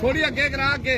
थोड़ी अगे करा के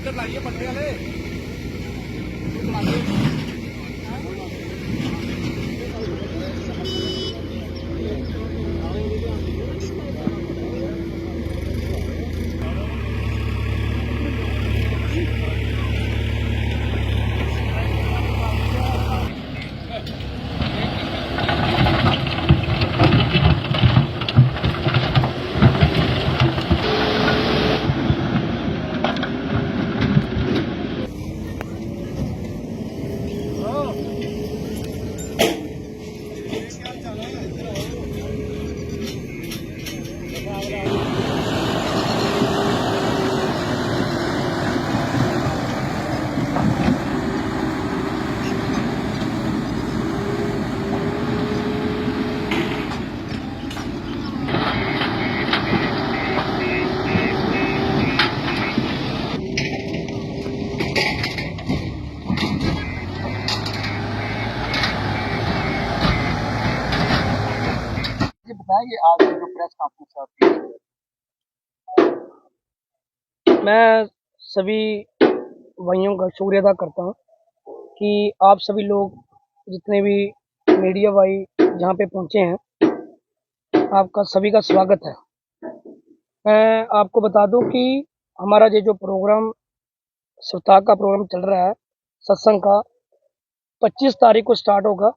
लाइए पट्टे वाले बताएंगे आज जो प्रेस कॉन्फ्रेंस है। मैं सभी भाइयों का शुक्रिया अदा करता हूँ कि आप सभी लोग जितने भी मीडिया भाई जहाँ पे पहुँचे हैं, आपका सभी का स्वागत है। मैं आपको बता दूं कि हमारा ये जो प्रोग्राम सप्ताह का प्रोग्राम चल रहा है सत्संग का 25 तारीख को स्टार्ट होगा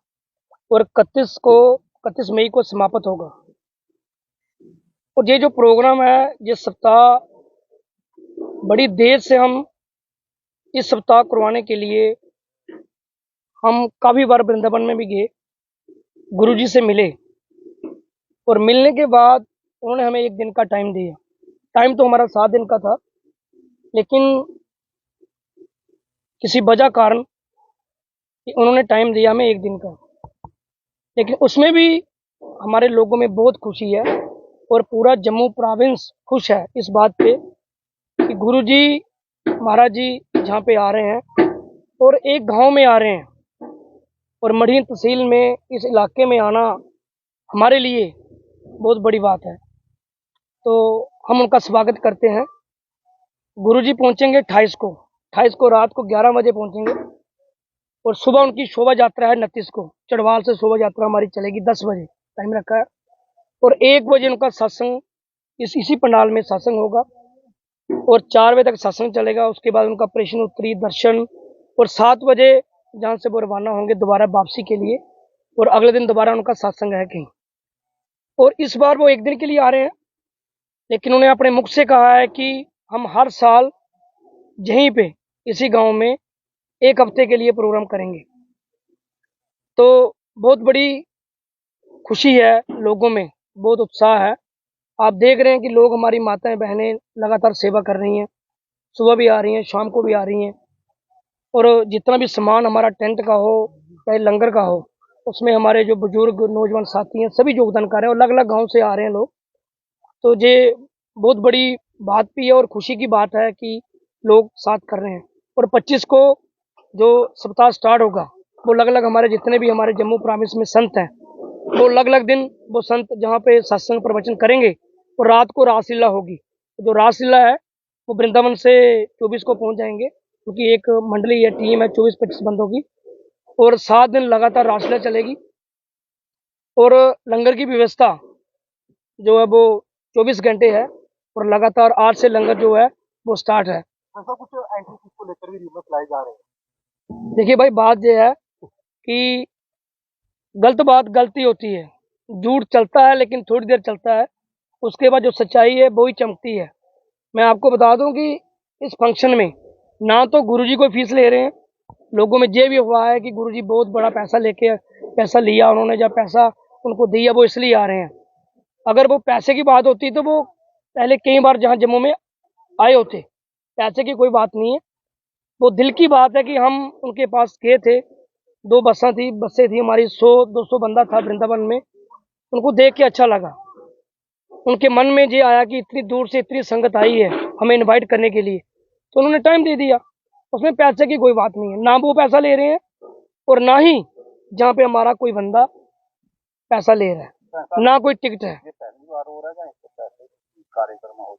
और 31 मई को समाप्त होगा। और ये जो प्रोग्राम है, ये सप्ताह बड़ी देर से हम इस सप्ताह करवाने के लिए हम काफी बार वृंदावन में भी गए, गुरुजी से मिले और मिलने के बाद उन्होंने हमें एक दिन का टाइम दिया। टाइम तो हमारा 7 दिन का था, लेकिन किसी वजह कारण उन्होंने टाइम दिया हमें एक दिन का। लेकिन उसमें भी हमारे लोगों में बहुत खुशी है और पूरा जम्मू प्रोविंस खुश है इस बात पे कि गुरुजी महाराज जी जहाँ पे आ रहे हैं और एक गांव में आ रहे हैं, और मढ़ी तहसील में इस इलाके में आना हमारे लिए बहुत बड़ी बात है। तो हम उनका स्वागत करते हैं। गुरुजी पहुंचेंगे 28 को रात को 11 बजे पहुंचेंगे और सुबह उनकी शोभा यात्रा है 29 को। चढ़वाल से शोभा यात्रा हमारी चलेगी 10 बजे टाइम रखा है, और 1 बजे उनका सत्संग इसी पंडाल में सत्संग होगा और 4 बजे तक सत्संग चलेगा। उसके बाद उनका प्रश्न उत्तरी दर्शन, और 7 बजे जहाँ से वो रवाना होंगे दोबारा वापसी के लिए, और अगले दिन दोबारा उनका सत्संग है कहीं। और इस बार वो एक दिन के लिए आ रहे हैं, लेकिन उन्हें अपने मुख से कहा है कि हम हर साल यहीं पे इसी गांव में 1 हफ्ते के लिए प्रोग्राम करेंगे। तो बहुत बड़ी खुशी है, लोगों में बहुत उत्साह है। आप देख रहे हैं कि लोग, हमारी माताएं बहनें लगातार सेवा कर रही हैं, सुबह भी आ रही हैं, शाम को भी आ रही हैं। और जितना भी सामान हमारा टेंट का हो चाहे लंगर का हो, उसमें हमारे जो बुजुर्ग नौजवान साथी हैं सभी योगदान कर रहे हैं और अलग अलग गाँव से आ रहे हैं लोग। तो ये बहुत बड़ी बात भी है और खुशी की बात है कि लोग साथ कर रहे हैं। और 25 को जो सप्ताह स्टार्ट होगा, वो अलग अलग हमारे जितने भी हमारे जम्मू प्रोविंस में संत हैं, वो अलग अलग दिन वो संत जहाँ पे सत्संग प्रवचन करेंगे और रात को रासलीला होगी। जो रासलीला है वो वृंदावन से 24 को पहुंच जाएंगे, क्योंकि एक मंडली है, टीम है 24-25 बंदों की, और 7 दिन लगातार रासलीला चलेगी। और लंगर की व्यवस्था जो है वो 24 घंटे है, और लगातार आज से लंगर जो है वो स्टार्ट है। ऐसा कुछ एंट्री फीस को लेकर भी रिवर्स लाए जा रहे हैं। देखिए भाई, बात यह है कि गलत बात गलती होती है, झूठ चलता है लेकिन थोड़ी देर चलता है, उसके बाद जो सच्चाई है वो ही चमकती है। मैं आपको बता दूं कि इस फंक्शन में ना तो गुरुजी कोई फीस ले रहे हैं, लोगों में ये भी हुआ है कि गुरुजी बहुत बड़ा पैसा लिया उन्होंने, जब पैसा उनको दिया वो इसलिए आ रहे हैं। अगर वो पैसे की बात होती तो वो पहले कई बार जहाँ जम्मू में आए होते। पैसे की कोई बात नहीं है, वो दिल की बात है कि हम उनके पास गए थे, 2 बसें थी हमारी, 100-200 बंदा था वृंदावन में। उनको देख के अच्छा लगा, उनके मन में ये आया कि इतनी दूर से इतनी संगत आई है हमें इनवाइट करने के लिए, तो उन्होंने टाइम दे दिया। उसमें पैसे की कोई बात नहीं है, ना वो पैसा ले रहे हैं और ना ही जहाँ पे हमारा कोई बंदा पैसा ले रहा है, ना कोई टिकट है। ये पहली बार हो रहा है या इससे पहले कार्यक्रम हो।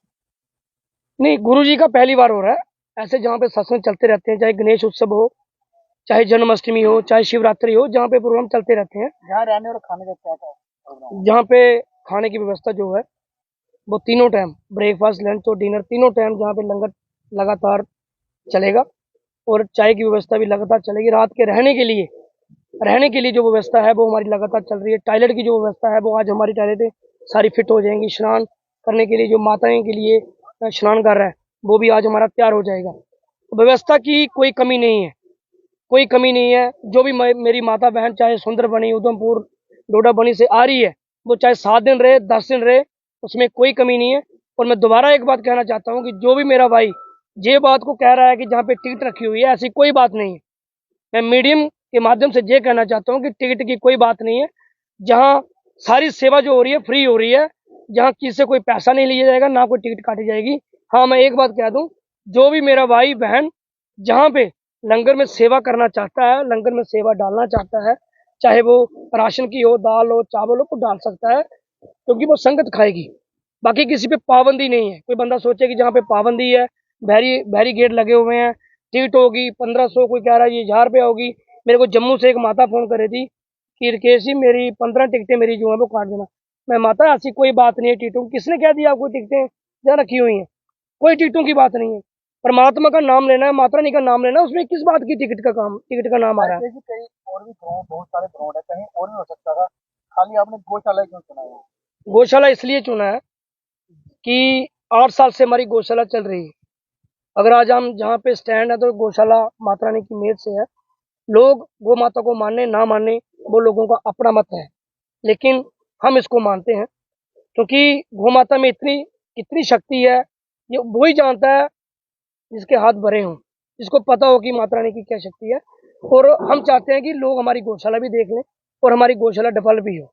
नहीं, गुरुजी का पहली बार हो रहा है। ऐसे जहाँ पे सत्संग चलते रहते हैं, चाहे गणेश उत्सव हो, चाहे जन्माष्टमी हो, चाहे शिवरात्रि हो, जहाँ पे प्रोग्राम चलते रहते हैं, यहाँ रहने और खाने का क्या था। जहाँ पे खाने की व्यवस्था जो है वो तीनों टाइम, ब्रेकफास्ट, लंच और डिनर तीनों टाइम जहाँ पे लंगर लगातार चलेगा और चाय की व्यवस्था भी लगातार चलेगी। रात के रहने के लिए जो व्यवस्था है वो हमारी लगातार चल रही है। टॉयलेट की जो व्यवस्था है वो आज हमारी टॉयलेटें सारी फिट हो जाएंगी। स्नान करने के लिए जो माताएं के लिए स्नान कर रहा है वो भी आज हमारा तैयार हो जाएगा। तो व्यवस्था की कोई कमी नहीं है, कोई कमी नहीं है। जो भी मेरी माता बहन चाहे सुंदरबनी, उधमपुर, डोडा बनी से आ रही है, वो चाहे 7 दिन रहे, 10 दिन रहे, उसमें कोई कमी नहीं है। और मैं दोबारा एक बात कहना चाहता हूँ कि जो भी मेरा भाई ये बात को कह रहा है कि जहाँ पे टिकट रखी हुई है, ऐसी कोई बात नहीं है। मैं मीडियम के माध्यम से ये कहना चाहता हूँ कि टिकट की कोई बात नहीं है। जहाँ सारी सेवा जो हो रही है फ्री हो रही है, जहाँ किसी से कोई पैसा नहीं लिया जाएगा, ना कोई टिकट काटी जाएगी। हाँ, मैं एक बात कह दूं, जो भी मेरा भाई बहन जहाँ पे लंगर में सेवा करना चाहता है, लंगर में सेवा डालना चाहता है, चाहे वो राशन की हो, दाल हो, चावल हो, तो डाल सकता है, क्योंकि वो संगत खाएगी। बाकी किसी पे पाबंदी नहीं है। कोई बंदा सोचे कि जहाँ पे पाबंदी है, बैरी गेट लगे हुए हैं, टिकट होगी 1500, कोई कह रहा है ये 1000 रुपया होगी। मेरे को जम्मू से एक माता फोन कर रही थी कि राकेश जी मेरी 15 टिकटें मेरी जो है वो काट देना। मैं माता ऐसी कोई बात नहीं है टिकटों की, किसने कह दिया आपको टिकटें जहाँ रखी हुई हैं? कोई टिकटों की बात नहीं है। परमात्मा का नाम लेना है, माता रानी का नाम लेना है, उसमें किस बात की टिकट का नाम आ रहा है? कहीं और भी ग्राउंड, बहुत सारे ग्राउंड है, कहीं और भी हो सकता था, खाली आपने गौशाला क्यों चुना है। गौशाला इसलिए चुना है कि 8 साल से हमारी गौशाला चल रही है। अगर आज हम जहाँ पे स्टैंड है तो गौशाला माता रानी की मेहर से है। लोग गौ माता को माने ना माने वो लोगों का अपना मत है, लेकिन हम इसको मानते हैं क्योंकि गौ माता में इतनी शक्ति है, ये वही जानता है जिसके हाथ भरे हों, जिसको पता हो कि माता रानी की क्या शक्ति है। और हम चाहते हैं कि लोग हमारी गौशाला भी देख लें और हमारी गौशाला डेवलप भी हो।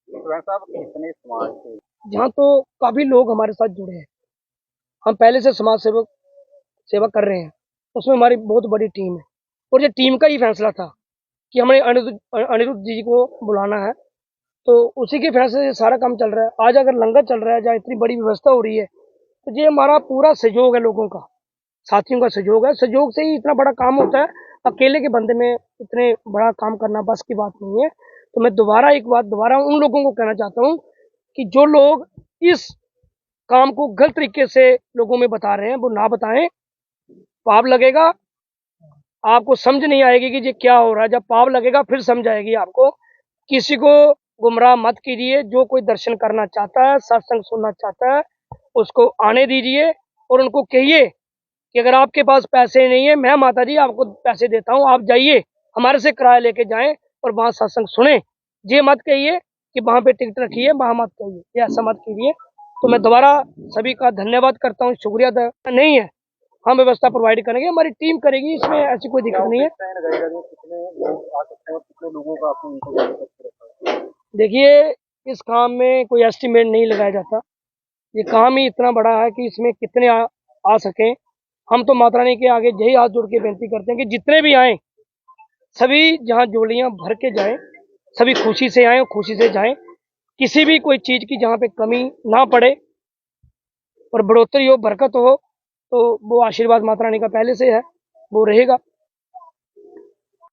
साहब कितने समाज से जहाँ तो काफी लोग हमारे साथ जुड़े हैं, हम पहले से सेवा कर रहे हैं, उसमें हमारी बहुत बड़ी टीम है। और ये टीम का ही फैसला था कि हमें अनिरुद्ध जी को बुलाना है, तो उसी के फैसले से सारा काम चल रहा है। आज अगर लंगर चल रहा है, जहाँ इतनी बड़ी व्यवस्था हो रही है, तो ये हमारा पूरा सहयोग है, लोगों का, साथियों का सहयोग है। सहयोग से ही इतना बड़ा काम होता है। अकेले के बंदे में इतने बड़ा काम करना बस की बात नहीं है। तो मैं दोबारा उन लोगों को कहना चाहता हूँ कि जो लोग इस काम को गलत तरीके से लोगों में बता रहे हैं वो ना बताएं। पाप लगेगा, आपको समझ नहीं आएगी कि ये क्या हो रहा है। जब पाप लगेगा फिर समझ आएगी आपको। किसी को गुमराह मत कीजिए। जो कोई दर्शन करना चाहता है, सत्संग सुनना चाहता है, उसको आने दीजिए और उनको कहिए कि अगर आपके पास पैसे नहीं है, मैं माता जी आपको पैसे देता हूँ, आप जाइए हमारे से किराया लेके जाएं और वहां सत्संग सुने। ये मत कहिए कि वहां पे टिकट रखी है, वहां मत कहिए, ये ऐसा मत कीजिए। तो मैं दोबारा सभी का धन्यवाद करता हूँ, शुक्रिया नहीं है, हम व्यवस्था प्रोवाइड करेंगे, हमारी टीम करेगी, इसमें ऐसी कोई दिक्कत नहीं है। कितने लोग आ सकते हैं, कितने लोगों का आपको इंतजाम करके रखा है। देखिए, इस काम में कोई एस्टिमेट नहीं लगाया जाता। ये काम ही इतना बड़ा है कि इसमें कितने आ सकें। हम तो माता रानी के आगे यही हाथ जोड़ के बेनती करते हैं कि जितने भी आए सभी जहाँ जोड़ियाँ भर के जाएं, सभी खुशी से आए और खुशी से जाएं। किसी भी कोई चीज़ की जहाँ पे कमी ना पड़े और बढ़ोतरी हो, बरकत हो, तो वो आशीर्वाद माता रानी का पहले से है, वो रहेगा।